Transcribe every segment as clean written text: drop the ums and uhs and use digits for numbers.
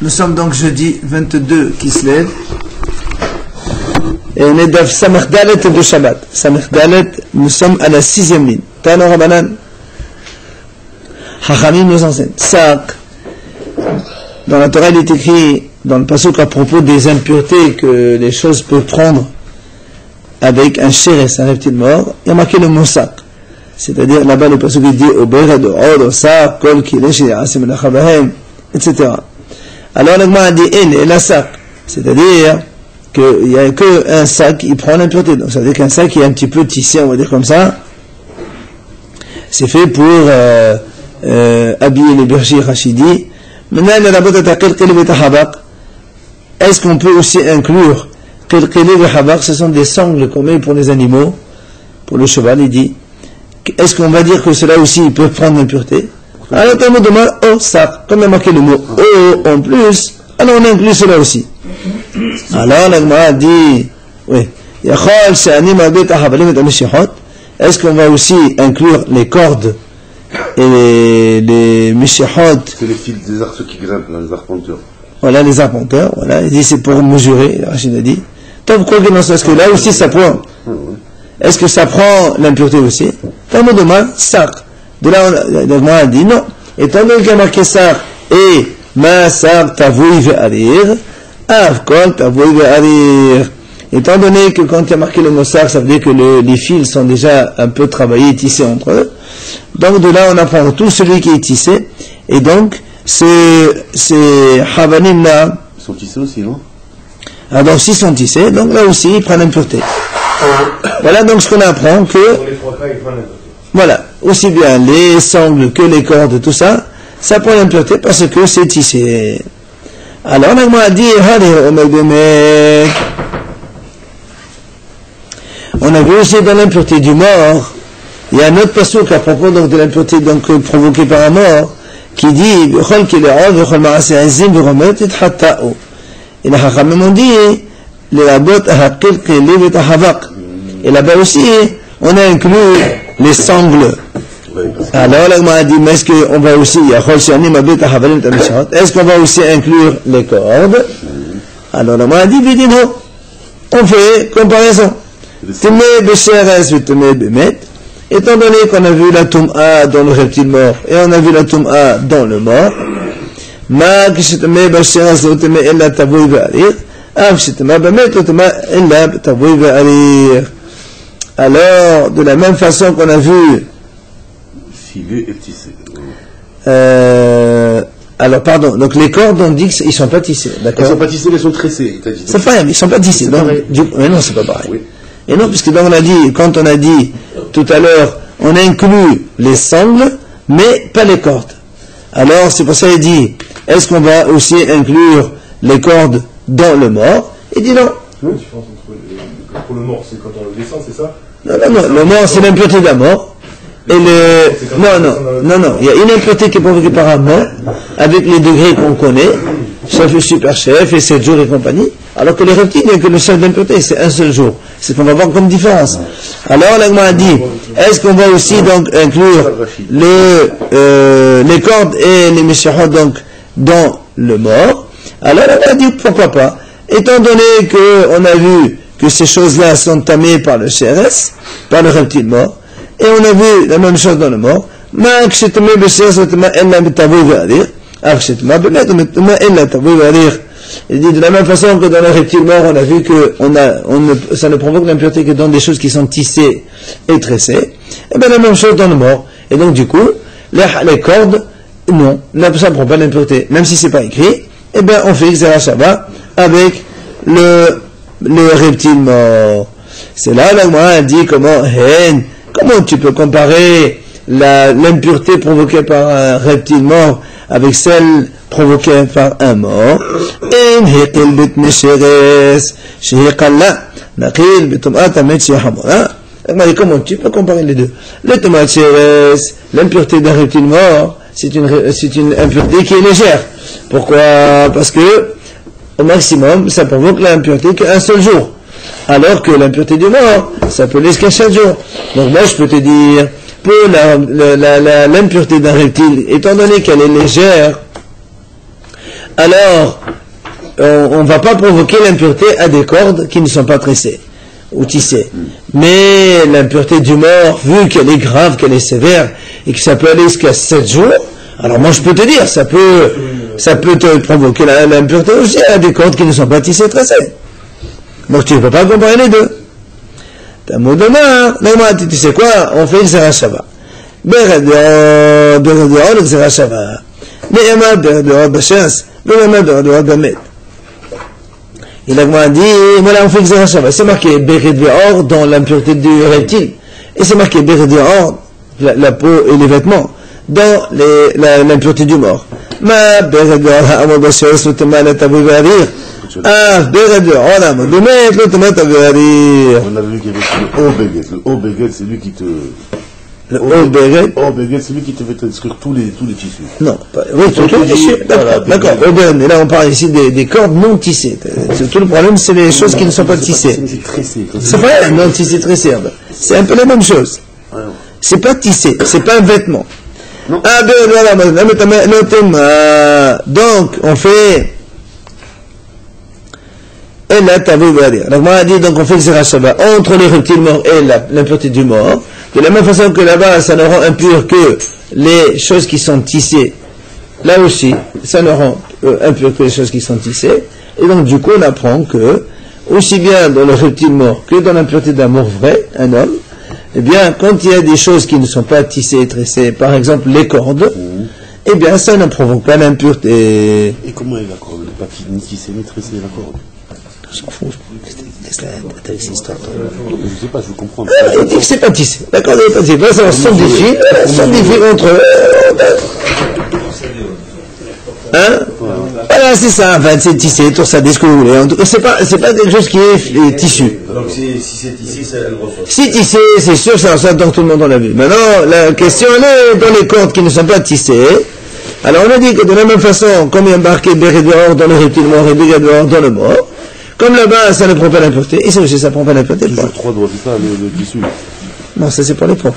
Nous sommes donc jeudi 22 qui se lève. Et on est dans Samech Dalet de Shabbat. Samech Dalet, nous sommes à la 6e ligne. Tano Rabanan. Hachamim nous enseigne. Sak. Dans la Torah, il est écrit, dans le pasuk à propos des impuretés que les choses peuvent prendre avec un chéres, un reptile mort, il y a marqué le mot sak. C'est-à-dire, là-bas, le pasuk dit, au bered, au od, au sak, kol, kilesh, asim, lachabahem, etc. Alors, l'agma a dit, et la sak. C'est-à-dire, qu'il n'y a qu'un sac qui prend l'impureté. Donc, ça veut dire qu'un sac qui est un petit peu tissé, on va dire comme ça, c'est fait pour habiller les bergers rachidis. Maintenant, est-ce qu'on peut aussi inclure ce sont des sangles qu'on met pour les animaux, pour le cheval, il dit. Est-ce qu'on va dire que cela aussi, ils peuvent prendre l'impureté? Alors, on me demande, oh, ça, comme il y a marqué le mot oh en plus, alors on inclut cela aussi. Alors, l'Agma dit, oui, est-ce qu'on va aussi inclure les cordes et les mishihot? C'est les fils des ceux qui grimpent, là, les arpenteurs. Voilà, les arpenteurs, voilà, il dit c'est pour mesurer, Rachid a dit. Tant quoi qu'il en soit, est-ce que là aussi ça prend? Est-ce que ça prend l'impureté aussi? Tant me demande, sac. De là, l'Agma a dit non. Étant donné qu'il y a marqué sac et ma sac tavoui ve'arir, avkol tavoui ve'arir. Étant donné que quand il y a marqué le mot sac, ça veut dire que les fils sont déjà un peu travaillés, tissés entre eux. Donc de là, on apprend tout celui qui est tissé. Et donc, ces havanim là. Ils sont tissés aussi, non? Ah, donc s'ils sont tissés, donc là aussi, ils prennent l'impureté. Voilà donc ce qu'on apprend que. Voilà, aussi bien les sangles que les cordes, tout ça, ça prend l'impureté parce que c'est tissé. Alors, on a dit, on a vu aussi dans l'impureté du mort, il y a un autre pasuk à propos donc de l'impureté donc provoquée par un mort, qui dit, et les Hachamim ont dit, et là-bas aussi, on a inclus les sangles. Alors, là, on a dit, mais est-ce qu'on va aussi, est-ce qu'on va aussi inclure les cordes? Alors, là, on a dit, on fait comparaison. Étant donné qu'on a vu la Toum'a dans le reptile mort et on a vu la Toum'a dans le mort, alors, de la même façon qu'on a vu filer et tisser. Alors, pardon, donc les cordes, on dit qu'ils ne sont pas tissés, d'accord? Ils ne sont pas tissés, mais ils sont tressés. C'est pas, ils ne sont pas tissés. Donc, mais non, c'est pas pareil. Oui. Et non, puisque donc on a dit, quand on a dit tout à l'heure, on inclut les sangles, mais pas les cordes. Alors, c'est pour ça qu'il dit, est-ce qu'on va aussi inclure les cordes dans le mort? Il dit non. La différence entre pour le mort, c'est quand on le descend, c'est ça? Non, le mort, c'est l'impureté de la mort. Et non, il y a une impureté qui est provoquée par un mort, avec les degrés qu'on connaît, chef et super chef, et 7 jours et compagnie, alors que les reptiles, il n'y a que le seul d'impureté, c'est un seul jour. C'est ce qu'on va voir comme différence. Alors, l'Agma a dit, est-ce qu'on va aussi donc inclure les cordes et les mishahot donc dans le mort? Alors, on a dit, pourquoi pas? Étant donné qu'on a vu que ces choses-là sont tamées par le CRS, par le reptile mort, et on a vu la même chose dans le mort, il dit de la même façon que dans le reptile mort, on a vu que ça ne provoque l'impureté que dans des choses qui sont tissées et tressées, et bien la même chose dans le mort. Et donc du coup, les cordes, non, ça ne prend pas l'impureté, même si c'est pas écrit, et bien on fait Xera Shabbat avec le reptile mort. C'est là, l'Agma dit comment tu peux comparer l'impureté provoquée par un reptile mort avec celle provoquée par un mort? Comment tu peux comparer les deux? Le tomate chéres, l'impureté d'un reptile mort, c'est une impureté qui est légère. Pourquoi? Parce que au maximum, ça provoque l'impureté qu'un seul jour. Alors que l'impureté du mort, ça peut aller jusqu'à 7 jours. Donc moi, je peux te dire, pour l'impureté d'un reptile, étant donné qu'elle est légère, alors on ne va pas provoquer l'impureté à des cordes qui ne sont pas tressées ou tissées. Mais l'impureté du mort, vu qu'elle est grave, qu'elle est sévère, et que ça peut aller jusqu'à 7 jours, alors moi je peux te dire, ça peut te provoquer l'impureté aussi à des cordes qui ne sont pas tissées, tressées. Donc tu ne peux pas comparer les deux. T'as un mot de main, tu sais quoi, on fait Xera Shava. Beredeor, Xera Shava. Ne'ema Beredeor Bashas, Ne'ema Beredeor Bamet. Il a dit, voilà, on fait Xera Shava. C'est marqué Beredeor dans l'impureté du reptile. Et c'est marqué Beredeor, la peau et les vêtements, dans l'impureté du mort. Ma Beredeor Ha'amod Bashas, L'Utema L'Atavu Ve'arir. Ah, Beredeor, Ha'amod Bamet, L'Utema L'Atavu Ve'arir. On a vu qu'il y avait le haut-béguet. Le haut-béguet, c'est lui qui te... Le haut-béguet, c'est lui qui te fait inscrire tous les tissus. Non, oui, tous les tissus. D'accord. Et là, on parle ici des cordes non tissées. Tout le problème, c'est les choses qui ne sont pas tissées. C'est tressé. C'est vrai, non tissé, tressé. C'est un peu la même chose. C'est pas tissé, c'est pas un vêtement. Non. Ah, donc, on fait. Et là, t'as vu, donc, moi, dit, donc, on fait Xera Shava entre les reptiles morts et l'impureté du mort. De la même façon que là-bas, ça ne rend impur que les choses qui sont tissées. Là aussi, ça ne rend impur que les choses qui sont tissées. Et donc, du coup, on apprend que, aussi bien dans le reptile mort que dans l'impureté d'un mort vrai, un homme, eh bien, quand il y a des choses qui ne sont pas tissées et tressées, par exemple les cordes, eh bien, ça ne provoque pas l'impureté. Et comment est la corde? Elle n'est pas ni tissée ni tressée, la corde? Je s'en fous, laisse-la avec cette histoire. Je ne sais pas, je veux comprendre. Il dit que c'est pas tissé. D'accord, il n'est pas tissé. Là, ça sont des fils entre eux. Hein? Voilà, c'est ça. Enfin, c'est tissé, tout ça, ce que vous voulez. En tout cas, c'est pas quelque chose qui est tissu. Donc, si c'est tissé, ça elle reçoit. Si tissé, c'est sûr, ça ressort donc tout le monde en a vu. Maintenant, la question, elle est dans les cordes qui ne sont pas tissées. Alors, on a dit que de la même façon, comme il y a marqué Beredeor dans le reptile mort et Beredeor dans le mort, comme là-bas, ça ne prend pas l'impureté, et ça aussi, ça ne prend pas l'impureté. Toujours 3 doigts, c'est ça, le tissu. Non, ça c'est pour les propres.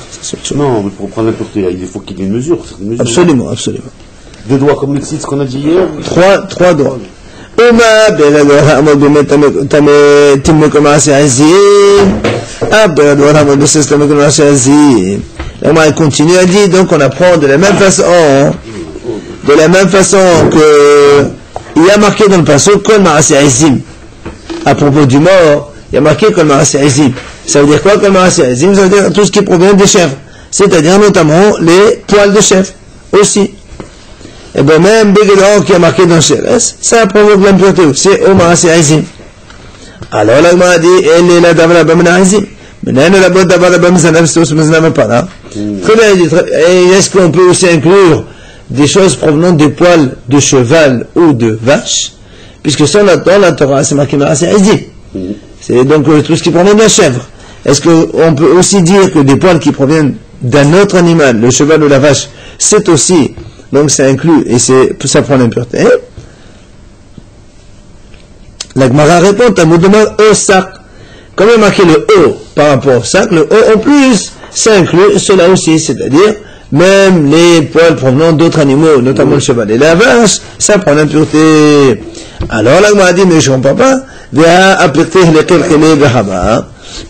Non, mais pour prendre l'impureté, il faut qu'il y ait une mesure. Absolument. 2 doigts comme le titre qu'on a dit hier. 3 doigts. Oma, Beredeor Ha'amod Bamet, Timme Komase Azim. Ah, Beredeor Ha'amod Bamet, Timme Komase Azim. Là, on continue à dire, donc on apprend de la même façon que il y a marqué dans le passage Kol Ma'aseh Azim. À propos du mort, il y a marqué Kol Ma'aseh Azim. Ça veut dire quoi Kol Ma'aseh Azim? Ça veut dire tout ce qui provient des chèvres. C'est-à-dire notamment les poils de chèvre aussi. Et bien même Beredeor qui a marqué dans Chéres, ça provoque l'impureté aussi. Au Ma'aseh Azim. Alors là, on a dit elle est la Davra Bamna Azim. Mais là, la bonne Davra Bamna Azim pas là. Très bien. Et est-ce qu'on peut aussi inclure des choses provenant des poils de cheval ou de vache, puisque ça, dans la Torah, c'est marqué Ma'aseh Azim. C'est donc tout ce qui provient de la chèvre. Est-ce qu'on peut aussi dire que des poils qui proviennent d'un autre animal, le cheval ou la vache, c'est aussi, donc c'est inclus, et ça prend l'impureté? La Gemara répond, à mot de mort, au sac. Comme il y a marqué le O par rapport au sac, le O en plus, ça inclut cela aussi, c'est-à-dire, même les poils provenant d'autres animaux, notamment le cheval et la vache, ça prend l'impureté. Alors là, on a dit, mais je ne comprends pas.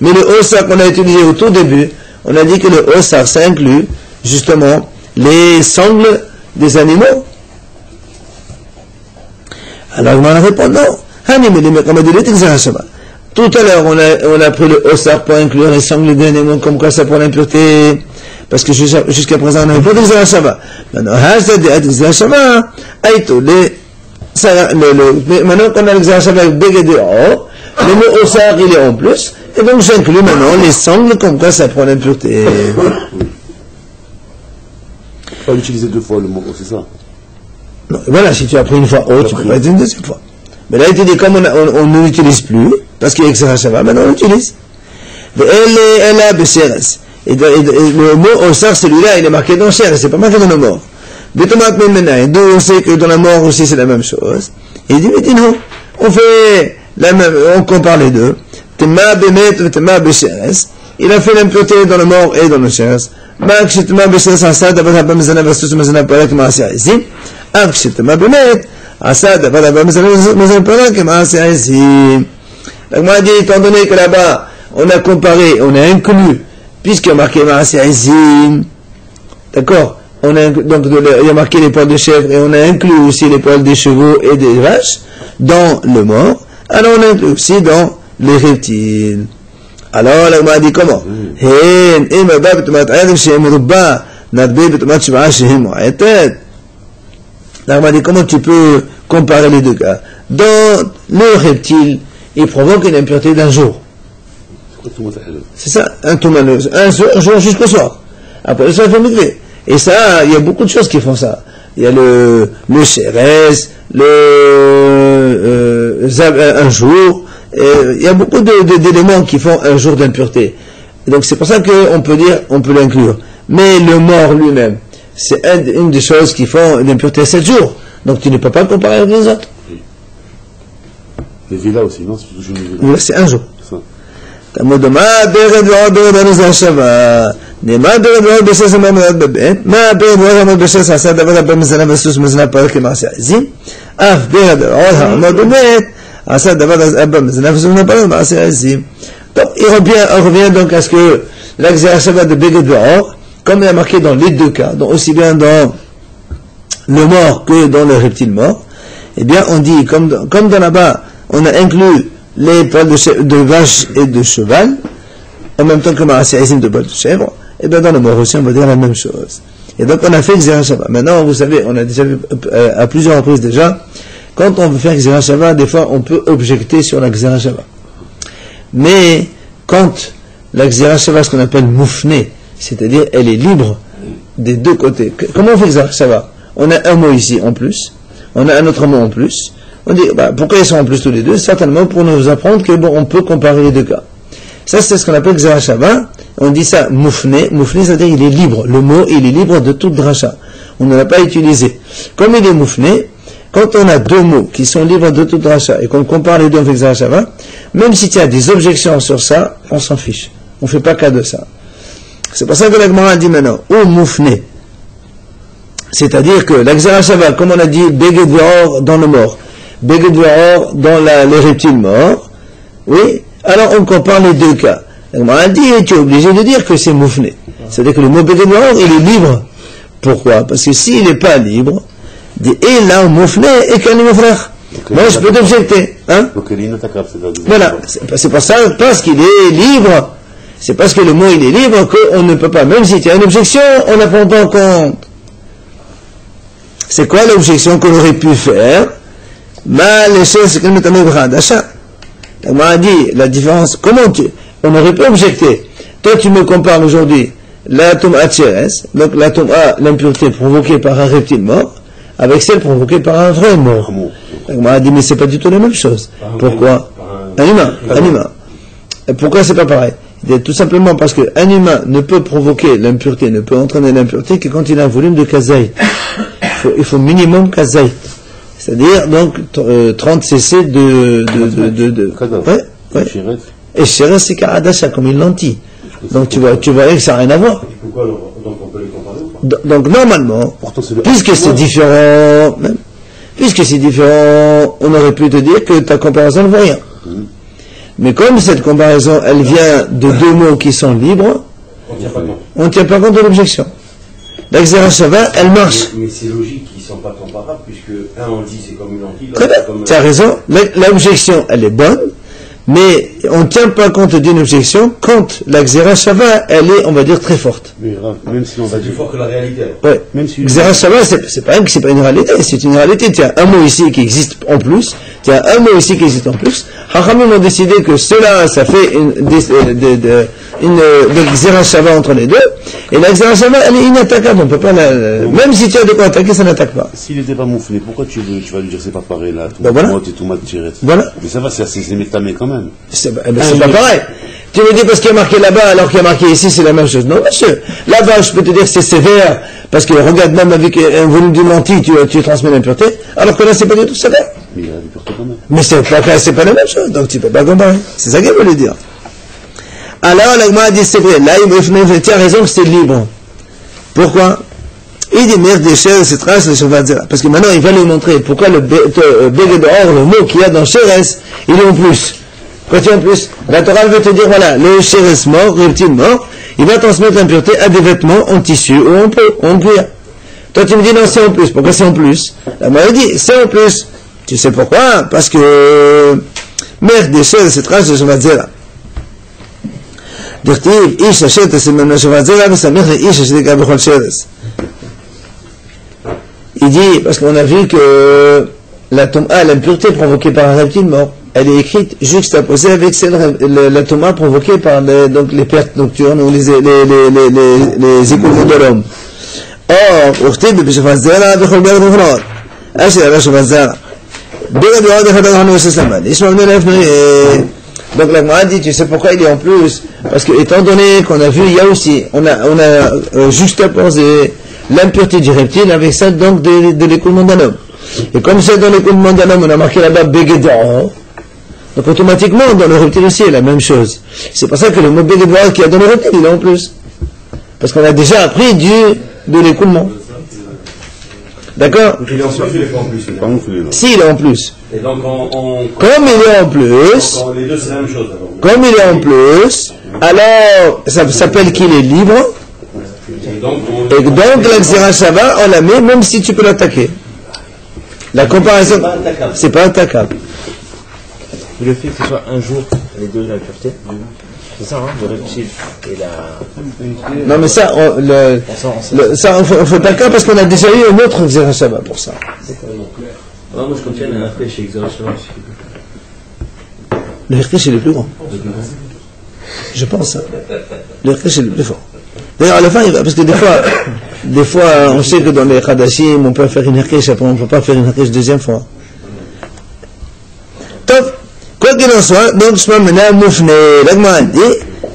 Mais le osar qu'on a utilisé au tout début, on a dit que le osar, ça inclut justement les sangles des animaux. Alors on a répondu non. Tout à l'heure, on a pris le osar pour inclure les sangles des animaux, comme quoi ça prend l'impureté. Parce que jusqu'à présent, on n'avait pas d'Xera Shava. Maintenant, d'Xera Shava, maintenant qu'on a l'Xera Shava avec Beredeor, le mot osar, il est en plus, et donc j'inclus maintenant les sangles, comme quoi ça prend l'impureté. Pas utiliser 2 fois le mot, c'est ça? Non, voilà, si tu as pris une fois tu peux pas utiliser une deuxième fois. Mais là, il te dit, comme on ne l'utilise plus, parce qu'il y a Xera Shava, maintenant on l'utilise. Et le mot osar, celui-là, il est marqué dans Chéres, c'est pas marqué dans le mort. D'où on sait que dans la mort aussi c'est la même chose. Et il dit, mais dis-nous, on compare les deux. Tema bemet, tema becheres. Il a fait l'impureté dans le mort et dans le Chéres. Mak tema becheres asad, abat haba mezana versus mezana parek ma'aseh azim. Ak tema bemet, Asad, voilà, mais ça ne pas là que Maaseh Azim. Donc, moi, dit, étant donné que là-bas, on a comparé, on a inclus, puisqu'il y a marqué Maaseh Azim, d'accord? Donc, il y a marqué les poils de chèvre, et on a inclus aussi les poils des chevaux et des vaches dans le mort. Alors, on a inclus aussi dans les reptiles. Alors, là, on m'a dit comment? Là, on m'a dit comment tu peux comparer les deux cas? Dans le reptile, il provoque une impureté d'un jour. C'est ça, un jour jusqu'au soir. Après le soir, il faut migrer. Et ça, il y a beaucoup de choses qui font ça. Il y a le CRS, un jour, il y a beaucoup d'éléments qui font un jour d'impureté. Donc c'est pour ça qu'on peut dire, on peut l'inclure. Mais le mort lui-même, c'est une des choses qui font l'impureté 7 jours. Donc tu ne peux pas le comparer avec les autres. Les villas aussi, non? C'est un jour. Ça. נאמר ברב בשש המאמרות בבית, מה ברב המאמרות בשש עשה דבר הבא מזנה וסוס מזנה פרק למעשה עזים, אף ברב המאמרות בבית עשה דבר הבא מזנה וסוס מזנה פרק למעשה עזים. Donc on revient donc à ce que la Xéra Shabbat de Beged Ve'or, comme il a marqué dans les deux cas, donc aussi bien dans le mort que dans le reptile mort, eh bien on dit, comme dans là-bas, on a inclus les poils de vache et de cheval, en même temps que Maaseh Azim de poils de chèvre, et bien dans le mort aussi, on va dire la même chose. Et donc on a fait Xéra Shabbat. Maintenant, vous savez, on a déjà vu à plusieurs reprises déjà, quand on veut faire Xéra Shabbat, des fois on peut objecter sur la Xéra Shabbat. Mais quand la Xéra Shabbat, ce qu'on appelle moufné, c'est-à-dire elle est libre des deux côtés. Comment on fait Xéra Shabbat? On a un mot ici en plus, on a un autre mot en plus. On dit, pourquoi ils sont en plus tous les deux? Certainement pour nous apprendre que on peut comparer les deux cas. Ça, c'est ce qu'on appelle Xéra Shabbat. On dit ça moufné. Moufné, c'est-à-dire il est libre. Le mot, il est libre de toute dracha. On ne l'a pas utilisé. Comme il est moufné, quand on a deux mots qui sont libres de toute dracha et qu'on compare les deux avec Xéra Shabbat, même si tu as des objections sur ça, on s'en fiche. On ne fait pas cas de ça. C'est pour ça que la Gemara dit maintenant, ou moufné. C'est-à-dire que la Xéra Shabbat, comme on a dit, Beged Ve'or dans le mort, Beged Ve'or dans les reptiles morts, oui, alors on compare les deux cas. La Gemara dit, tu es obligé de dire que c'est moufné. C'est-à-dire que le mot Beged Ve'or, il est libre. Pourquoi? Parce que s'il n'est pas libre, dit, et là, moufné, et qu'un mon frère. Moi, je peux t'objecter. Hein? Voilà, c'est pour ça, parce qu'il est libre, c'est parce que le mot il est libre qu'on ne peut pas, même si tu as une objection, on ne prend pas en compte. C'est quoi l'objection qu'on aurait pu faire? Les choses, c'est qu'elle me d'achat. On m'a dit la différence. On aurait pu objecter. Toi, tu me compares aujourd'hui la tom'a tcheres, donc la tom'a, l'impureté provoquée par un reptile mort, avec celle provoquée par un vrai mort. On m'a dit, mais c'est pas du tout la même chose. Pourquoi? Un humain. Et pourquoi c'est pas pareil? Tout simplement parce qu'un humain ne peut provoquer l'impureté, ne peut entraîner l'impureté que quand il a un volume de kazaït. Il faut minimum kazaït. C'est-à-dire, donc, 30 cc de ouais. Et chéret, c'est karadasha, comme une lentille. Donc, tu vois que ça n'a rien à voir. Pourquoi donc on peut les comparer ou pas? Donc, normalement, puisque c'est différent, on aurait pu te dire que ta comparaison ne vaut rien. Mais comme cette comparaison, elle vient de deux mots qui sont libres, on ne tient pas compte de l'objection. La Xéra Shabbat, elle marche. Mais c'est logique qu'ils ne sont pas comparables, puisque un on dit c'est comme une lentille. Très bien, tu as raison. L'objection, elle est bonne, mais on ne tient pas compte d'une objection quand la Xéra Shabbat, elle est, on va dire, très forte. Mais même si on va dire plus fort que la réalité. Ouais. Même si Xéra Shabbat, c'est pas une réalité, c'est une réalité. Tu as un mot ici qui existe en plus, tu as un mot ici qui existe en plus. Hachamim ont décidé que cela, ça fait une Xéra Shabbat entre les deux, et la Xéra Shabbat, elle est inattaquable, on peut pas même si tu as de quoi attaquer, ça n'attaque pas. S'il n'était pas mouflé, pourquoi tu vas lui dire c'est pas pareil là? Voilà. Voilà. Mais ça va, c'est métamé quand même. C'est pas pareil. Tu me dis parce qu'il y a marqué là-bas, alors qu'il y a marqué ici, c'est la même chose. Non, monsieur. Là-bas, je peux te dire que c'est sévère, parce que regarde, même avec un volume d'une lentille, tu transmets l'impureté, alors que là, c'est pas du tout sévère. Mais il y a l'impureté quand même. Mais c'est pas la même chose, donc tu peux pas comparer. C'est ça qu'il voulait dire. Alors, la Gemara dit, c'est vrai, là, tu as raison que c'est libre. Pourquoi? Il dit merde des Sheres et Trash le Shovat Zera. Parce que maintenant il va lui montrer pourquoi le Beged Or, le mot qu'il y a dans Sheres, il est en plus. Quand il est en plus, la Torah veut te dire voilà, le Sheres mort, reptile mort, il va transmettre l'impureté à des vêtements en tissu ou en peau, en cuir. Toi tu me dis non c'est en plus, pourquoi c'est en plus? La Torah dit c'est en plus. Tu sais pourquoi? Parce que merde des Sheres et Trash le Shovat Zera. דכתיב איש אשר תסמן לשבת זרע וסמיך לאיש אשר תקרא בכל שרס. Il dit, parce qu'on a vu que l'impureté provoquée par un reptile mort, elle est écrite juxtaposée avec la toma provoquée par les pertes nocturnes ou les écoulements de l'homme. Or, וכתיב בשבת זרע בכל ברד ובנות אשר על שבת זרע ברד ועוד אחד אנחנו וססלמן ישמע בני לפני. Donc la Gemara dit, tu sais pourquoi il est en plus? Parce que étant donné qu'on a vu, il y a aussi, on a juxtaposé l'impureté du reptile avec celle donc de l'écoulement d'un homme. Et comme c'est dans l'écoulement d'un homme, on a marqué là-bas Begedor, donc automatiquement dans le reptile aussi il y a la même chose. C'est pour ça que le mot Begedor qu'il y a dans le reptile, il est en plus. Parce qu'on a déjà appris de l'écoulement. D'accord? Il est en plus, il est pas en plus. Si, il est en plus. Et donc, comme il est en plus, les deux, c'est la même chose. Alors. Comme il est en plus, alors, ça s'appelle qu'il est libre. Et donc, la Xera Shava, on la met, même si tu peux l'attaquer. La comparaison, c'est pas attaquable. Le fait que ce soit un jour, les deux de la pureté, c'est ça, hein, le reptile et la... Non, mais ça, on fait pas le cas parce qu'on a déjà eu un autre Xera Shava pour ça. Moi, je contiens un après chez Xera Shava. Le Hirkish est le plus grand. Je pense. Hein. Le Hirkish est le plus fort. D'ailleurs, à la fin, parce que des fois, on sait que dans les Khadashim, on peut faire une Hirkish, après on ne peut pas faire une Hirkish deuxième fois. Top. Quoi qu'il en soit, donc, Shema Mena Moufne, l'Agma dit,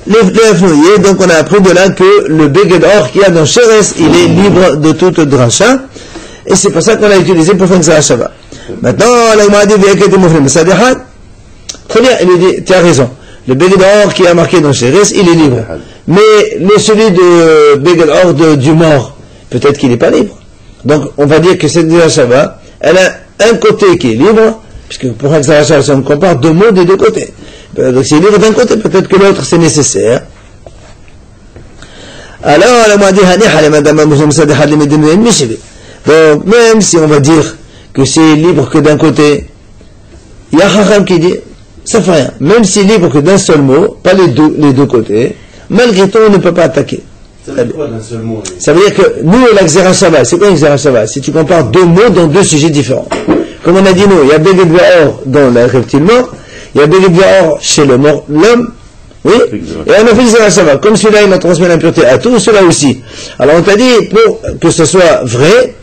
les fnouillés, donc on a appris de là que le Beged Or qu'il y a dans Sheres, il est libre de toute dracha, et c'est pour ça qu'on l'a utilisé pour faire Xera Shava. Maintenant, l'Agma dit, V'yakete Moufne, mais ça déhat. Très bien, il dit, tu as raison. Le Beged Or qui est marqué dans Sheres, il est libre. Mais celui de Beged Or du mort, peut-être qu'il n'est pas libre. Donc, on va dire que cette Xera Shava, elle a un côté qui est libre, puisque pour un Xera Shava, on compare deux mots des deux côtés. Donc, c'est libre d'un côté, peut-être que l'autre, c'est nécessaire. Alors, elle m'a dit, donc, même si on va dire que c'est libre que d'un côté, il y a Chacham qui dit, ça fait rien. Même s'il est libre que d'un seul mot, pas les deux côtés, malgré tout, on ne peut pas attaquer. Ça veut dire quoi d'un seul mot? Ça veut dire que nous, la Xera Shava, c'est quoi une Xera Shava? Si tu compares deux mots dans deux sujets différents. Comme on a dit nous, il y a Beged Or dans le reptile mort, il y a Beged Or chez le mort, l'homme, oui, et on a fait Xera Shava. Comme celui-là, il a transmis l'impureté à tout, cela aussi. Alors on t'a dit, pour que ce soit vrai,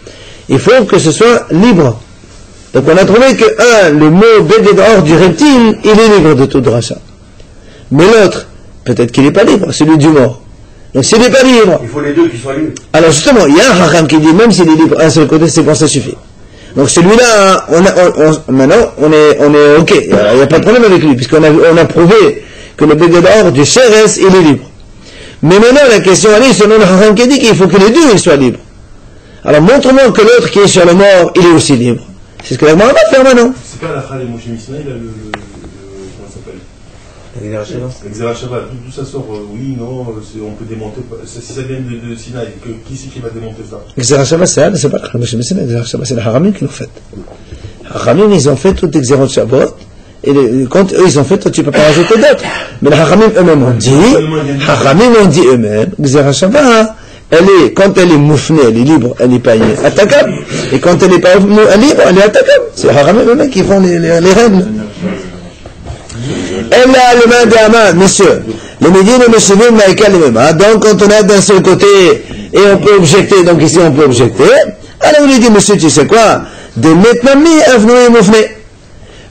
il faut que ce soit libre. Donc on a trouvé que, le mot Beged Or du reptile, il est libre de tout dracha. Mais l'autre, peut-être qu'il n'est pas libre, celui du mort. Donc s'il n'est pas libre... Il faut les deux qui soient libres. Alors justement, il y a un Hacham qui dit, même s'il est libre un seul côté, c'est bon, ça suffit. Donc celui-là, maintenant, on est ok, il n'y a pas de problème avec lui, puisqu'on a prouvé que le Beged Or du Sheres, il est libre. Mais maintenant, la question, elle est, selon le Hacham qui dit qu'il faut que les deux, ils soient libres. Alors montre-moi que l'autre qui est sur le mort, il est aussi libre. C'est ce que la Gemara va faire maintenant. C'est pas la Khal et Moshe Misnaï, là, comment ça s'appelle? Xera Shava. D'où ça sort? Oui, non, on peut démonter. Si ça vient de Sinaï, qui c'est qui va démonter ça? Xera Shava, c'est pas la Khal Moshe Misnaï. Xera Shava, c'est les Haramim qui l'ont fait. Les Haramim, ils ont fait toutes les Xerot Shabbat. Et quand eux, ils ont fait, toi, tu peux pas rajouter d'autres. Mais les Haramim eux-mêmes ont dit, eux-mêmes, Xera Shava, quand elle est moufnée, elle est libre, elle n'est pas attaquable. Et quand elle n'est pas libre, elle est attaquable. C'est Haramim eux-mêmes qui font les règles. Elle a le main d'Aman, messieurs. Les médines et les cheveux, Maïkal, les mêmes. Donc, quand on est d'un seul côté, et on peut objecter, donc ici on peut objecter, alors on lui dit, monsieur, tu sais quoi? De maintenant, avnou et moufné.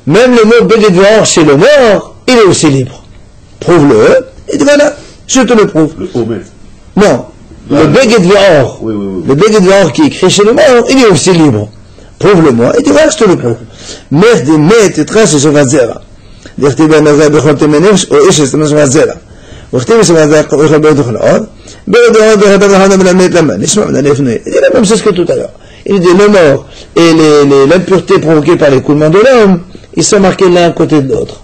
Même le mot Beged Or chez le mort, il est aussi libre. Prouve-le, et voilà, je te le prouve. Le Omer. Non. Le Beged Or, le Beged Or qui est écrit chez le mort, il est aussi libre. Prouve-le-moi, et tu vois, je te le prouve. Merde, et trace, je vais dire. Dirti ben Nazar, Bechol Temenesh, ou Ish, Estem, je vais dire. Ou Khtim, je vais dire, ou Khol Beudoukhol Od, Il dit la même chose que tout à l'heure. Il dit le mort et l'impureté provoquée par l'écoulement de l'homme, ils sont marqués l'un à côté de l'autre.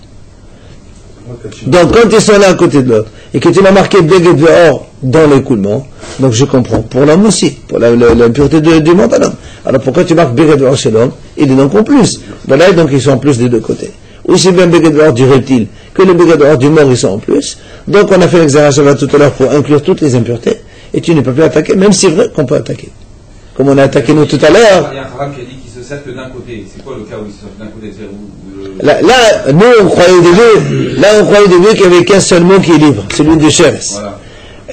Donc quand ils sont l'un à côté de l'autre, et que tu l'as marqué Beged Ve'or dans l'écoulement, donc je comprends, pour l'homme aussi, pour l'impureté du monde à l'homme. Alors pourquoi tu marques Beged Ve'or chez l'homme? Il est donc en plus. Voilà, donc ils sont en plus des deux côtés. Aussi bien Beged Ve'or du reptile que le Beged Ve'or du mort, ils sont en plus. Donc on a fait l'examen tout à l'heure pour inclure toutes les impuretés, et tu ne peux plus attaquer, même si c'est vrai qu'on peut attaquer. Comme on a attaqué nous tout à l'heure. Il y a un haram qui a dit qu'il se sert que d'un côté. C'est quoi le cas où il se sert d'un côté? Là, nous, on croyait au début qu'il n'y avait qu'un seul mot qui est libre, celui de Sheres. Voilà.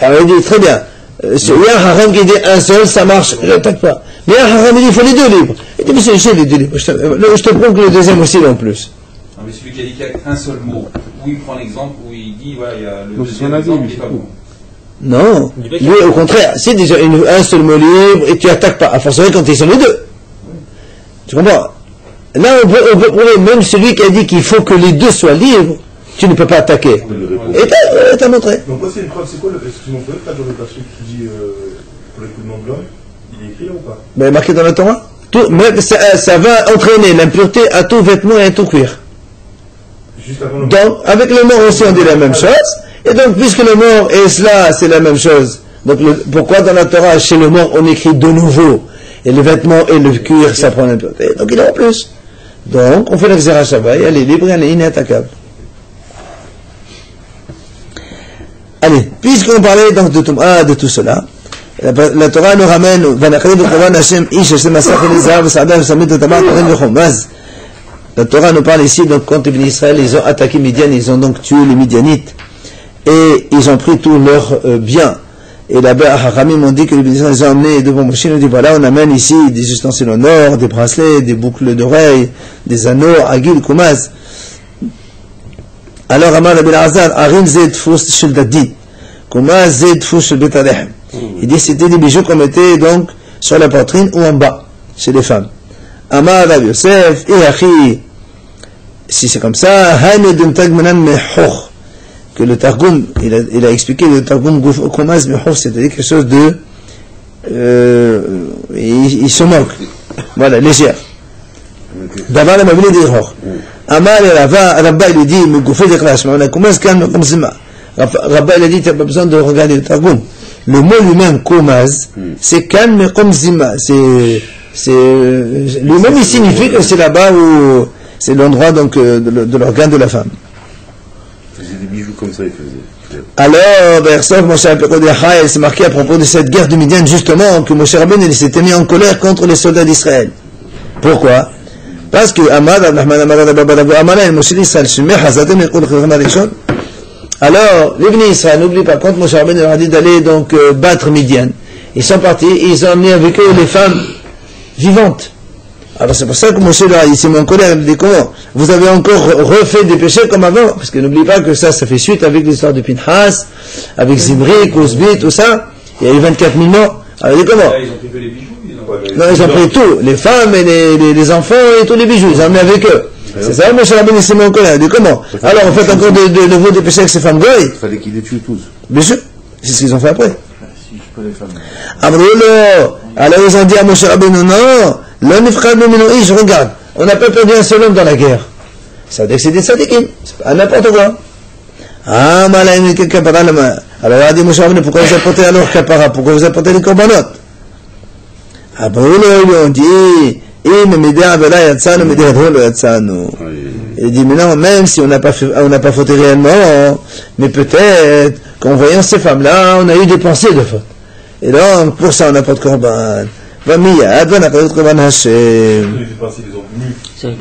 Alors il dit, très bien, il y a un haram qui dit un seul, ça marche, je n'attaque pas. Mais il y a un haram qui dit, il faut les deux libres. Il dit, mais c'est les deux libres. Je te prouve que le deuxième aussi non plus. Non, mais celui qui a dit qu'il y a un seul mot, où il prend l'exemple, où il dit, voilà, il y a le deuxième exemple qui n'est pas bon. Non, lui au contraire, c'est déjà un seul mot libre et tu attaques pas, à fortiori quand ils sont les deux. Tu comprends? Là on peut prouver, même celui qui a dit qu'il faut que les deux soient libres, tu ne peux pas attaquer. Et t'as montré. Donc quoi c'est une preuve, c'est quoi excusez-moi, vous pouvez pas dans le passage qui dit pour l'écoulement de l'homme, il est écrit là ou pas? Ben marqué dans la Torah. Mais ça va entraîner l'impureté à tout vêtement et à tout cuir. Juste avant le donc avec le mort aussi on dit la même chose. Et donc, puisque le mort et cela, c'est la même chose, donc pourquoi dans la Torah, chez le mort, on écrit de nouveau, et le vêtement et le cuir, ça prend l'impureté, donc il est en plus. Donc, on fait l'exéra Shabbat, elle est libre, elle est inattaquable. Allez, puisqu'on parlait donc de tout cela, la Torah nous ramène, la Torah nous parle ici, donc, quand les bénis Israël, ils ont attaqué Midian, ils ont donc tué les Midianites. Et ils ont pris tous leurs biens. Et là-bas, Haramim ont dit que les bénédictions les ont emmenés devant Moshe. Ils ont dit voilà, on amène ici des ustensiles en or, des bracelets, des boucles d'oreilles, des anneaux, agil, koumaz. Alors, Amar Rabbi Elazar, Arim zed fous shel Dadid, koumaz zed fous shel Bet Alehem. Il dit c'était des bijoux qu'on mettait donc sur la poitrine ou en bas, chez les femmes. Amar Rabbi Yosef, Achi, si c'est comme ça, Hanedum Tagmanan Mehoch. Que le Targum, il a expliqué le Targum Koumaz Mehoch, c'est-à-dire quelque chose de il se moque, voilà, légère. D'abord la mabili d'Irhoch. Amar et Rabba il dit me goufé de clash, mais on a Koumaz calme comme Zima. Rabba il a dit tu n'as pas besoin de regarder le Targum. Le mot lui-même Koumaz, c'est calme comme Zima. Lui-même il signifie que c'est là-bas où c'est l'endroit donc de l'organe de la femme. Des bijoux comme ça, il faisait. Alors, Bersov, Moshe Rabbeinu, c'est marqué à propos de cette guerre de Midian, justement, que Moshe Rabbeinu s'était mis en colère contre les soldats d'Israël. Pourquoi? Parce que alors, les bénis Israël, n'oublie pas, quand Moshe Rabbeinu leur a dit d'aller donc battre Midian, ils sont partis, ils ont amené avec eux les femmes vivantes. Alors c'est pour ça que Moshe là, il s'est mis en colère, il dit comment? Vous avez encore refait des péchés comme avant? Parce que n'oubliez pas que ça fait suite avec l'histoire de Pinchas, avec Zimri, Kouzbi, tout ça. Il y a eu 24 000 morts. Alors il dit comment? Ils ont pris que les bijoux? Non, ils ont pris tout, les femmes et les enfants et tous les bijoux, ils ont amené avec eux. C'est ça, Moshe Rabbeinu s'est mis en colère, il dit comment? Alors on fait encore de nouveau des péchés avec ces femmes goy? Il fallait qu'ils les tuent tous. Bien sûr, c'est ce qu'ils ont fait après. Amroulo, alors ils ont dit à Moshe Rabbeinu, non, je regarde, on n'a pas perdu un seul homme dans la guerre. Ça veut dire que c'est des tzadikim, c'est pas n'importe quoi. Ah, malaïm, alors il a dit Moshe Rabbeinu, pourquoi vous apportez alors kapara, pourquoi vous apportez les korbanot? Ah bon, ils lui ont dit, il dit, mais non, même si on n'a pas fauté réellement, mais peut-être qu'en voyant ces femmes-là, on a eu des pensées de faute. Et donc, pour ça, on n'a pas de korban. Ça répond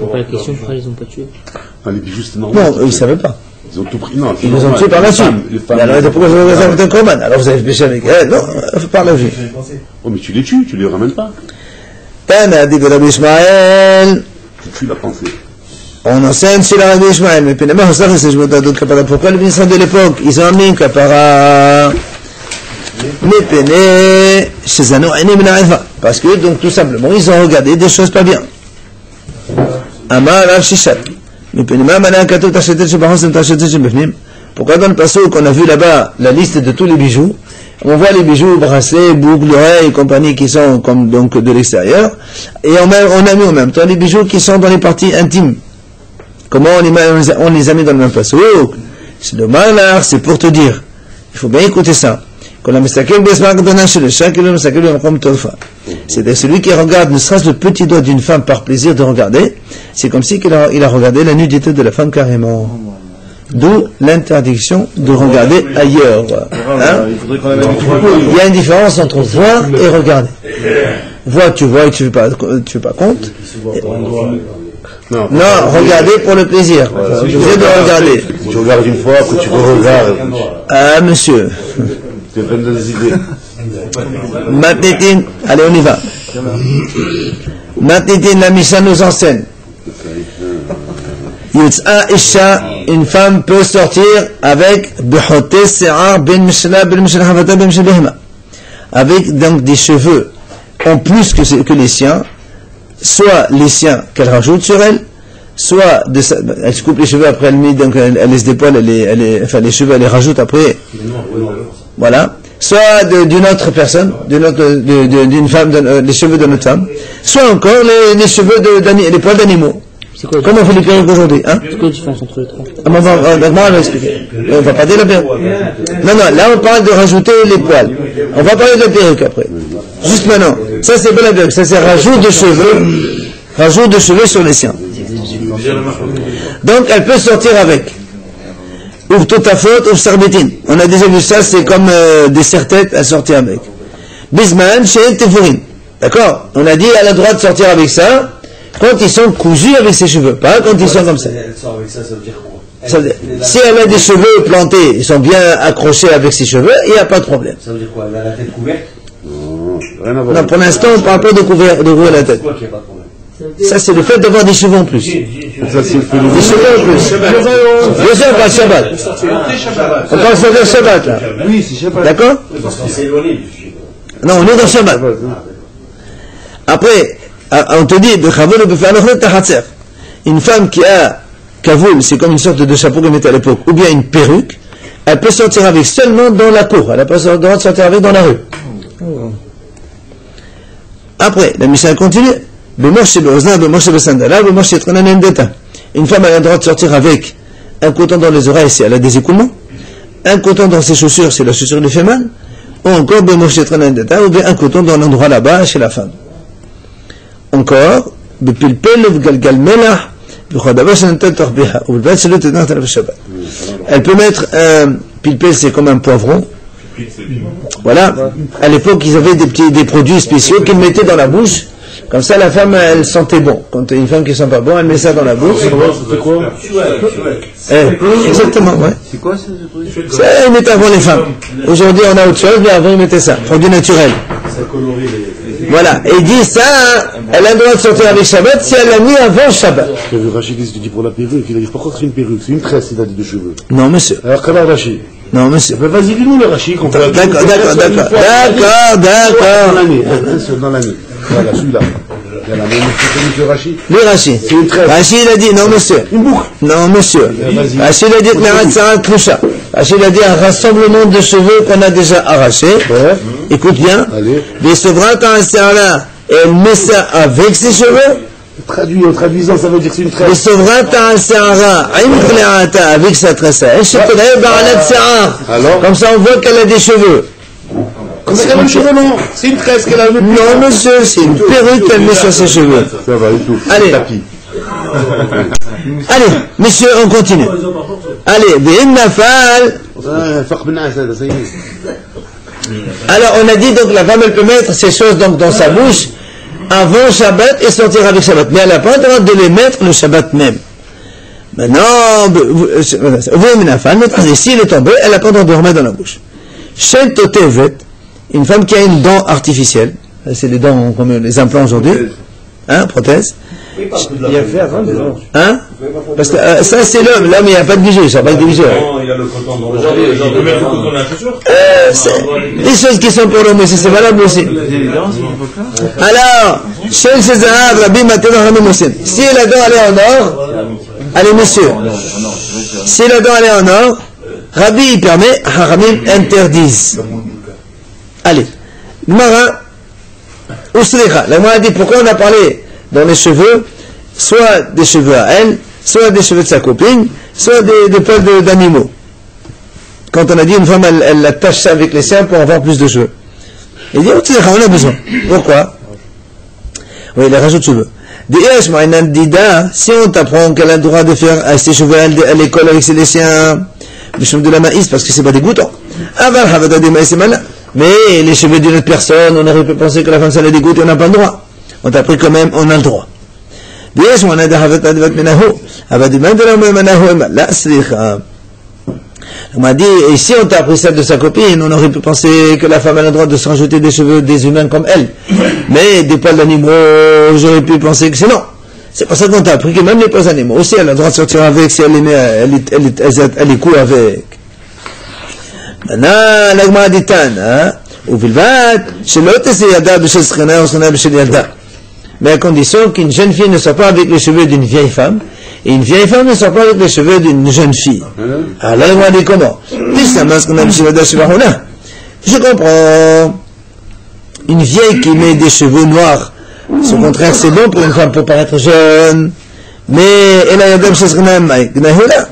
pas à la question pourquoi ils n'ont pas tué. Ah, les bijoux, c'était normal. Non, ils ne savaient pas. Ils ont tout pris. Non, ils les ont tués par la suite. Alors, pourquoi vous avez fait un korban? Alors, vous avez péché avec elle? Non, par la vie. Oh, mais tu les tues, tu les ramènes pas. Tana dit Rabbi Ishmael. Tu tues la pensée. On enseigne sur la Rabbi Ishmael, mais pourquoi les ministres de l'époque, ils ont amené une kapara? Parce que, donc, tout simplement, ils ont regardé des choses pas bien. Amar Rav Shishak. Pourquoi dans le passage qu'on a vu là-bas la liste de tous les bijoux, On voit les bijoux, bracelets, boucles d'oreilles et compagnie qui sont comme donc de l'extérieur. Et on a mis en même temps les bijoux qui sont dans les parties intimes. Comment on les a mis dans le même place? Oh, c'est le malheur, c'est pour te dire. Il faut bien écouter ça. C'est celui qui regarde ne serait-ce le petit doigt d'une femme par plaisir de regarder, c'est comme si il a regardé la nudité de la femme carrément. D'où l'interdiction de regarder ailleurs. Hein? Il y a une différence entre voir et regarder. Voir, tu vois et tu ne fais pas compte. Non, regarder pour le plaisir. Vous êtes de regarder. Tu regardes une fois, après tu re-regardes. Ah, monsieur. Tu as plein des idées. Matnétine, allez, on y va. Matnétine, la Mishnah nous enseigne. Yutza Isha, une femme peut sortir avec avec donc des cheveux en plus que les siens, soit les siens qu'elle rajoute sur elle, soit elle se coupe les cheveux après elle laisse des poils, les cheveux elle les rajoute après, voilà, soit d'une autre personne, d'une femme, les cheveux de notre femme, soit encore les cheveux les poils d'animaux. Comment on fait les perruques aujourd'hui, hein? C'est quoi la différence entre les trois? On va expliquer. On va pas dire la perruque. Non, là on parle de rajouter les poils. On va parler de la perruque après. Juste maintenant. Ça c'est pas la perruque, ça c'est rajout de cheveux sur les siens. Donc elle peut sortir avec. Ouvre toute ta faute, ouvre sarbetine. On a déjà vu ça, c'est comme des serre-têtes à sortir avec. Bisman, chez Tefourine. D'accord? On a dit elle a le droit de sortir avec ça. Quand ils sont cousus avec ses cheveux, pas quand ils sont comme ça. Elle sort avec ça, ça veut dire quoi? Si elle a des cheveux plantés, ils sont bien accrochés avec ses cheveux, il n'y a pas de problème. Ça veut dire quoi? Elle a la tête couverte? Non, pour l'instant, on ne parle pas de couvrir la tête. Quoi qu'il n'y a pas de problème? Ça, c'est le fait d'avoir des cheveux en plus. Des cheveux en plus. Bien sûr, on parle Shabbat. On parle de Shabbat, là. Oui, c'est Shabbat. D'accord? Non, on est dans Shabbat. Après, on te dit, une femme qui a kavoul, c'est comme une sorte de chapeau qu'on mettait à l'époque, ou bien une perruque, elle peut sortir avec seulement dans la cour, elle n'a pas le droit de sortir avec dans la rue. Après, la Mishnah continue, une femme a le droit de sortir avec un coton dans les oreilles si elle a des écoulements, un coton dans ses chaussures si la chaussure lui fait mal, ou encore ou bien un coton dans l'endroit là-bas chez la femme. Encore, elle peut mettre un pilpel, c'est comme un poivron. Voilà. À l'époque, ils avaient des produits spéciaux qu'ils mettaient dans la bouche. Comme ça, la femme, elle sentait bon. Quand une femme qui sent pas bon, elle met ça dans la bouche. C'est quoi? Exactement, ouais. C'est quoi ce produit? Ça, ils mettaient avant les femmes. Aujourd'hui, on a autre chose, mais avant, ils mettaient ça. Produit naturel. Ça colorie les... Voilà. Et il dit ça, elle a le droit de sortir avec Shabbat si elle l'a mis avant Shabbat. J'ai vu Rachid qui dit pour la perruque, il a dit pourquoi c'est une perruque? C'est une tresse, il a dit de cheveux. Non, monsieur. Alors, comment Rachid? Non, monsieur. Ben vas-y, dis-nous le Rachid. D'accord. Dans l'année, un seul dans l'année. Voilà, celui-là. Il y a la même chose que Rachid. Le Rachid. C'est une tresse. Rachid, il a dit, non, monsieur. Une boucle. Non, monsieur. Rachid, il a dit, Rachid, il a dit un rassemblement de cheveux qu'on a déjà arraché. Ouais. Écoute bien. Allez. Mais ce bras, là, elle met ça avec ses cheveux. Traduit, en traduisant, ça veut dire que c'est une tresse. Avec sa tresse. Alors? Comme ça, on voit qu'elle a des cheveux. Comme ça qu'elle a les cheveux longs. C'est une tresse qu'elle a. Non, monsieur, c'est une perruque qu'elle met sur ses cheveux. Ça va, du tout. Allez. Tapis. Allez, messieurs, on continue. Allez, Nafal. Ça y est. Alors, on a dit donc la femme, elle peut mettre ces choses donc dans sa bouche avant Shabbat et sortir avec Shabbat. Mais elle n'a pas le droit de les mettre le Shabbat même. Maintenant, si elle est tombée, elle n'a pas le droit de remettre dans la bouche. Shen Totevet, une femme qui a une dent artificielle, c'est les dents comme les implants aujourd'hui, hein, prothèse. Il a fait avant des dents. Hein? Parce que ça c'est l'homme, il n'y a pas de bijoux, ça n'a pas de bijoux. Non, il y a le coton dans le on peut mettre le coton dans la chaussure. Les choses qui sont pour l'homme, c'est valable aussi. Alors, Shel César, Rabbi Mathéna Ramim Hossein. Si la dent elle est en or, allez messieurs, si la dent elle est en or, Rabbi il permet, Haramim interdisent. Allez. Gemara, Usricha. La Gemara dit pourquoi on a parlé dans les cheveux, soit des cheveux à elle, soit des cheveux de sa copine, soit des poils d'animaux. Quand on a dit une femme, elle attache ça avec les siens pour avoir plus de cheveux. Il dit, on a besoin. Pourquoi? Oui, il rajoute cheveux. Si on t'apprend qu'elle a le droit de faire ses cheveux à l'école avec ses siens, les cheveux de la maïs, parce que c'est pas dégoûtant. Mais les cheveux d'une autre personne, on aurait pu penser que la femme ça les dégoûte et on n'a pas le droit. On t'a appris quand même, on a le droit. On m'a dit, et si on t'a appris ça de sa copine, on aurait pu penser que la femme a le droit de se rajouter des cheveux des humains comme elle. Mais des poils d'animaux, j'aurais pu penser que c'est non. C'est pour ça qu'on t'a appris que même les poils d'animaux aussi, elle a le droit de sortir avec si elle est cool avec. Maintenant, l'agma dit tan, ou vilvat, chez l'autre c'est yada b'shel s'chena ou s'chena b'shel yada. Mais à condition qu'une jeune fille ne soit pas avec les cheveux d'une vieille femme, et une vieille femme ne soit pas avec les cheveux d'une jeune fille. Alors là, on va dire comment? Je comprends. Une vieille qui met des cheveux noirs, au contraire, c'est bon pour une femme pour paraître jeune, mais elle a yadam shesrenam gnahula.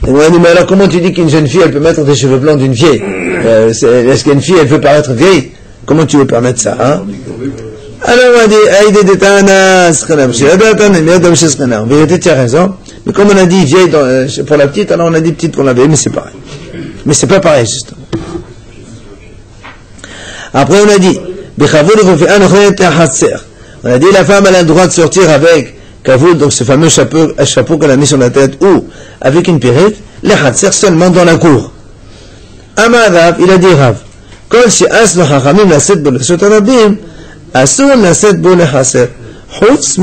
Et on dit, mais alors comment tu dis qu'une jeune fille, elle peut mettre des cheveux blancs d'une vieille? Est-ce qu'une fille, elle peut paraître vieille? Comment tu veux permettre ça, hein? Alors on a dit, Aïdé d'étana, s'khanam, shiadatan, yadam shesrenam. En vérité, tu as raison. Mais comme on a dit vieille pour la petite, alors on a dit petite pour la vieille, mais c'est pareil. Mais c'est pas pareil, justement. Après, on a dit, on a dit, la femme, elle a le droit de sortir avec kavoul, donc ce fameux chapeau qu'elle a mis sur la tête, ou avec une perruque, les hatser seulement dans la cour. Amadav, il a dit Rav, kol shi asno hachamim laset bo lesot arabim, asur laset bo lechaser. C'est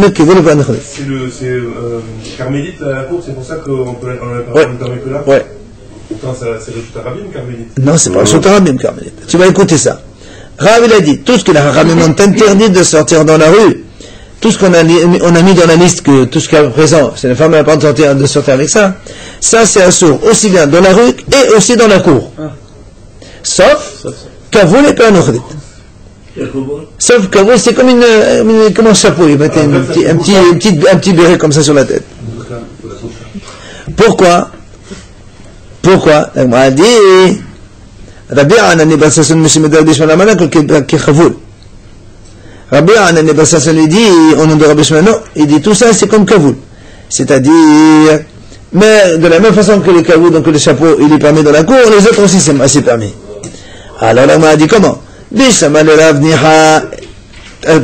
carmélite la cour, c'est pour ça qu'on peut la permettre que là. Ouais. Pourtant, c'est le Choutarabim, carmélite. Non, c'est pas le Choutarabim, carmélite. Tu vas écouter ça. Rav, il a dit, tout ce que les Haramim ont interdit de sortir dans la rue, tout ce qu'on a mis dans la liste, que tout ce qu'il y a présent, c'est la femme n'a pas de sortir avec ça, ça c'est un sourd, aussi bien dans la rue et aussi dans la cour. Sauf, Kavoul et Panochrit. Sauf que oui, c'est comme un chapeau, il mettait un petit béret comme ça sur la tête. Pourquoi? Elle m'a dit, Rabbi Anan Basasson Mishimedar Dishman Amana qui Khavoul. Rabbi Anan Basasson il dit, au nom de Rabbi Shimon, non, il dit tout ça c'est comme Kavoul. C'est-à-dire, mais de la même façon que les Kavoul, donc le chapeau, il est permis dans la cour, les autres aussi c'est permis. Alors là, on m'a dit comment? Bishama le Rav Niha,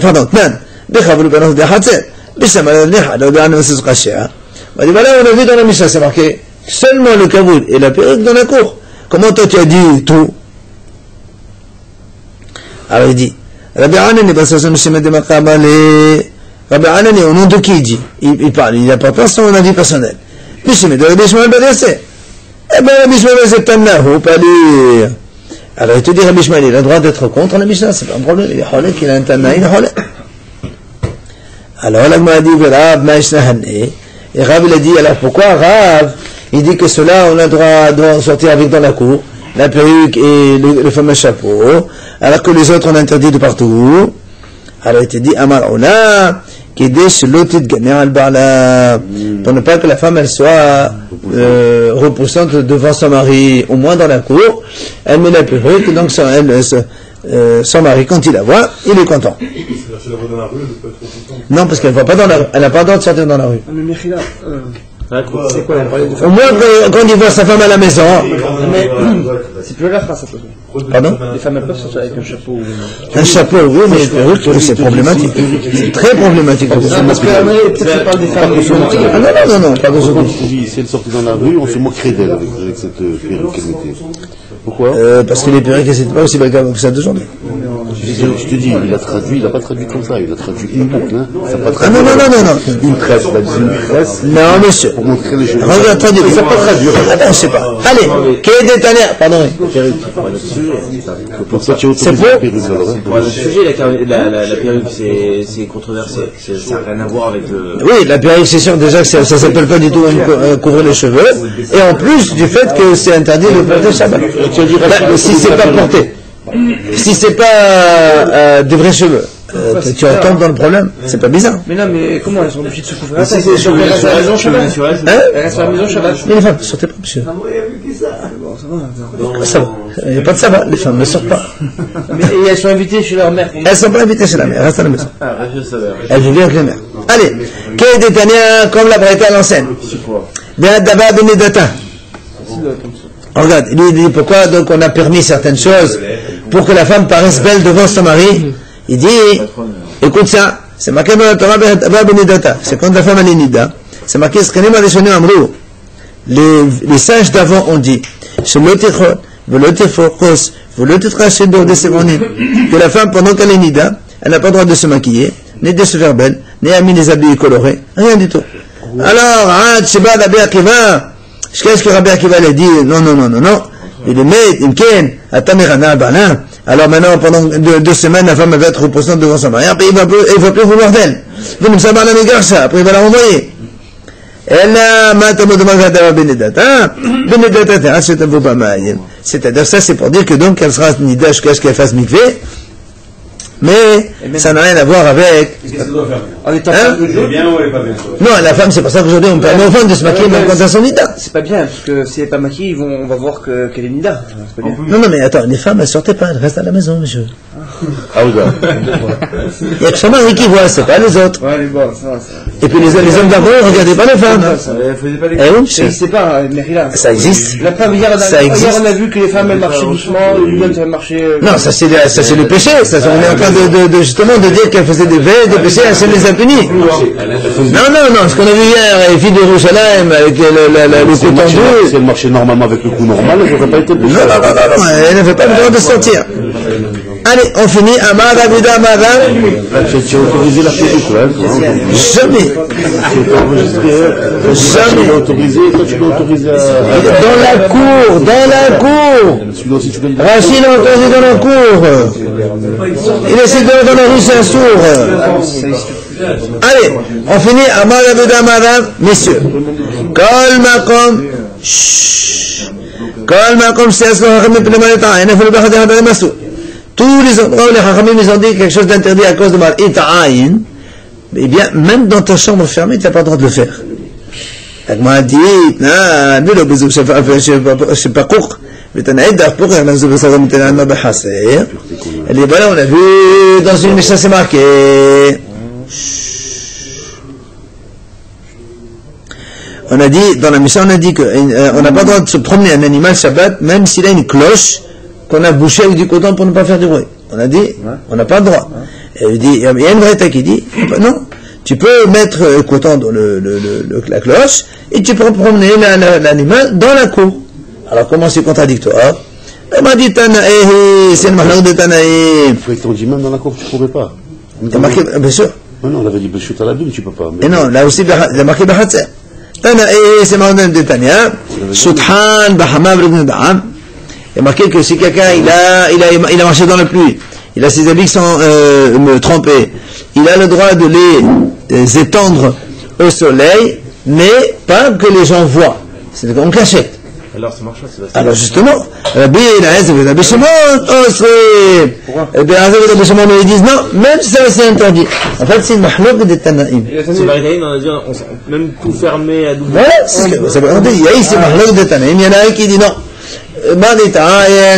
pardon, Tnan, Bichavul Benoch de Hatzer, Bishama le Rav Niha, le Rav Niha, Kashia. On m'a dit, voilà, on a vu dans la Mishnah, c'est marqué seulement le Kavoul et la perruque dans la cour. Comment toi tu as dit tout? Alors il dit, Rabbi Anani, Basasson, Shemed de Makabale, Rabbi Anani, au nom de qui il dit? Il parle, il n'a pas son avis personnel. Bishemed de Rabbi Shmuel Badassé. Eh bien, Rabbi Shmuel Badassé, Tannahu, pas dire. Alors il te dit, Rabbi Shmuel, il a le droit d'être contre la Mishnah, c'est pas un problème, il est holek, il a un Tanna, il est holek. Alors Rav m'a dit, Rav, Maïshnahané, et Rav il a dit, alors pourquoi Rav, il dit que cela, on a le droit de sortir avec dans la cour, la perruque et le fameux chapeau, alors que les autres on interdit de partout. Alors il te dit, Amarona, qui déche l'autre de gagner al barla, pour ne pas que la femme elle soit repoussante devant son mari, au moins dans la cour, elle met la perruque, donc son mari, quand il la voit, il est content. Non, parce qu'elle ne va pas dans la rue, elle n'a pas le droit de sortir dans la rue. C'est quoi au moins quand il voit sa femme à la maison. C'est plus la phrase, ça peut. Pardon? Les femmes peuvent sortir avec un chapeau. Un chapeau, oui, mais une perruque, c'est problématique. C'est très problématique. Parce que peut-être parle des femmes. Ah non, pas d'aujourd'hui. Si elle sortait dans la rue, on se moquerait d'elle avec cette perruque qu'elle mettait. Pourquoi? Parce que les perruques, c'est pas aussi belle que ça d'aujourd'hui. Je te dis, il a pas traduit comme ça, il a traduit époque, hein. Ah non. Une tresse, il a dit une tresse. Non, monsieur. Pour montrer les cheveux. Regarde, traduit. Ça pas traduire. Attends, je sais pas. Allez, quel est détaillé? Pardon. Pour ça, tu as c'est autorisé faux. la perruque, alors. Pour le sujet, la perruque, c'est controversé. Ça n'a rien à voir avec le. Oui, la perruque, c'est sûr déjà que ça s'appelle pas du tout couvrir les cheveux. Et en plus du fait que c'est interdit de porter Shabbat. Si c'est pas porté. Si c'est pas des vrais cheveux, tu retombes dans le problème. C'est pas bizarre. Mais non, mais comment elles sont obligées de se couvrir? Si c'est sur la maison Shabbat. Elles restent à la maison Shabbat. Mais les femmes ne sortent pas, monsieur. Bon, ça va. Ça va. Il n'y a pas de sabbat. Les femmes ne sortent pas. Mais elles sont invitées chez leur mère. Elles ne sont pas invitées chez la mère. Elles restent à la maison. Elles vivent avec la mère. Allez. Qu'est Détania comme la Braïta l'enseigne? Bien d'abord Benedata. Regarde, il dit pourquoi donc on a permis certaines choses pour que la femme paraisse belle devant son mari. Il dit, écoute ça, c'est marqué dans la Torah Benedata, c'est quand la femme elle est nida, c'est marqué les sages d'avant ont dit, que la femme pendant qu'elle est nida, elle n'a pas le droit de se maquiller, ni de se faire belle, ni à mettre des habits colorés, rien du tout. Alors, qu'est-ce que Rabbi Akiva a dit? Non. Il est met, Imken, Atamirana, Bana. Alors maintenant, pendant 2 semaines, la femme va être reposante devant son mari. Après, il va plus vouloir d'elle. Après, il va la renvoyer. C'est-à-dire, ça, c'est pour dire que donc, elle sera nida jusqu'à ce qu'elle fasse mikvé. Mais ça n'a rien à voir avec. Qu'est-ce qu'elle doit faire? Elle est bien ou elle est pas bien? Non, la femme, c'est pour ça qu'aujourd'hui on permet aux femmes de se maquiller même quand elles sont nida. C'est pas bien, parce que si elle n'est pas maquillée, on va voir qu'elle est nida. C'est pas bien. Non, mais attends, les femmes, elles sortaient pas, elles restent à la maison, monsieur. Ah oui, Il y a que son mari qui voit, c'est pas les autres. Ouais, mais bon, ça. Et puis les hommes d'avant, ils regardaient pas les femmes. Faisait pas les Eh oui, c'est pas, Merila. ça existe. La femme, hier, on a vu que les femmes, elles marchaient doucement, lui-même, ça marchait. Non, ça c'est le péché. Ça, on est en train de justement de dire qu'elle faisait des veilles, des péchés, elle les a punis. Non, ce qu'on a vu hier, les filles de Yerushalayim avec le coton bleu. Si elle marchait normalement avec le cou normal, elle n'aurait pas été péché. Non, elle n'avait pas le droit de sortir. Allez, on finit. Amar Abida Amara. Tu as autorisé la pellicule, Jamais. Tu l'as autorisé, toi tu l'as autorisé à... Dans la cour. Rachid l'a autorisé dans la cour. Il essaie de dans la rue, c'est un sourd. Allez, on finit. Amar Abida Amara. Messieurs. Kol Makom. Kol Makom, c'est ce qu'on a fait le temps. Il a fait le Bachad de Massou. Tous les endroits où les Chachamim ils ont dit quelque chose d'interdit à cause de mal Ita'ayin, eh bien, même dans ta chambre fermée, tu n'as pas le droit de le faire. Elle m'a dit, c'est pas court. Elle dit, voilà, on a vu dans une Mishnah, c'est marqué. On a dit, dans la Mishnah, on a dit qu'on n'a pas le droit de se promener un animal Shabbat, même s'il a une cloche qu'on a bouché avec du coton pour ne pas faire du bruit. On a dit, on n'a pas le droit. Et il dit, il y a une braïta qui dit, non, tu peux mettre le coton dans la cloche et tu peux promener l'animal dans la cour. Alors comment c'est contradictoire? Elle m'a dit, Tanaï, c'est le malheur de Tanaï. Il faut dit même dans la cour, tu ne pourrais pas. Il a marqué, bien sûr. Non, on avait dit, Béchut à la Bible, tu ne peux pas. Et non, là aussi, il a marqué Bahatzer. Tanaï, c'est le malheur de Tania. Southan, Bahamab, Ibn Da'am. Il y a marqué que si quelqu'un il a marché dans la pluie, il a ses habits qui sont trempés, il a le droit de les étendre au soleil, mais pas que les gens voient. C'est en cachette. Alors ça marche, alors justement, Rabbi Shimon, Rabbi Shimon, ils disent non, même si ça c'est interdit. En fait, c'est une mahlouk de Tanaïm. C'est Maritaïm, on a dit, même tout fermé à double. Voilà, c'est ce que ça veut dire. Il y a ici mahlouk de Tanaïm, il y en a un qui dit non.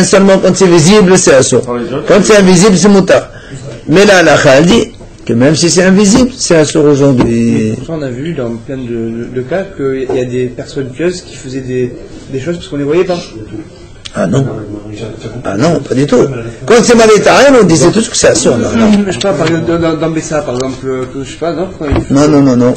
Seulement quand c'est visible, c'est assourd. Quand c'est invisible, c'est moutard. Mais là, la Khal dit que même si c'est invisible, c'est assourd aujourd'hui. On a vu dans plein de cas qu'il y a des personnes pieuses qui faisaient des choses parce qu'on ne les voyait pas. Ah non. Ah non, pas du tout. Quand c'est malétarien, on disait tous que c'est assourd. Je sais pas, par exemple, dans Bessa, par exemple, je sais pas, non? Non.